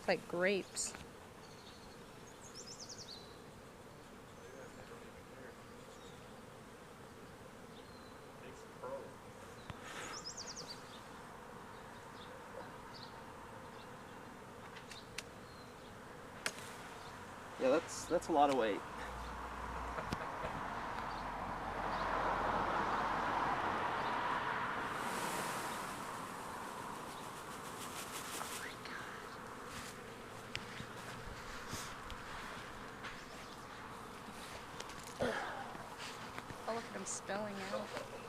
Look like grapes. Yeah, that's a lot of weight. Oh, look at him spilling out.